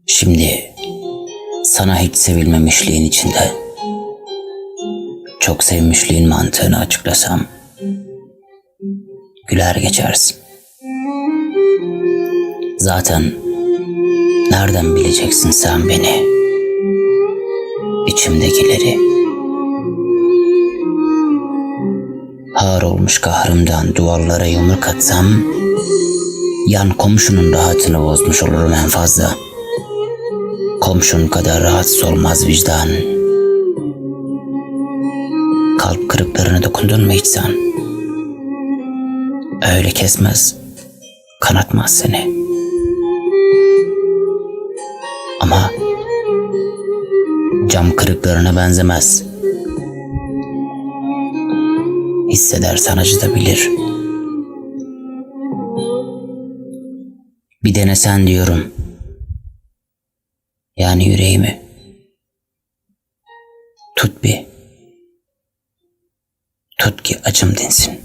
Şimdi sana hiç sevilmemişliğin içinde çok sevmişliğin mantığını açıklasam güler geçersin. Zaten nereden bileceksin sen beni, içimdekileri? Har olmuş kahrımdan duvarlara yumruk atsam, yan komşunun rahatını bozmuş olurum en fazla. Komşun kadar rahatsız olmaz vicdan. Kalp kırıklarına dokundun mu hiç sen? Öyle kesmez, kanatmaz seni. Ama cam kırıklarına benzemez. Hissedersen acıtabilir. Bir denesen diyorum. Yani yüreğimi. Tut ki acım dinsin.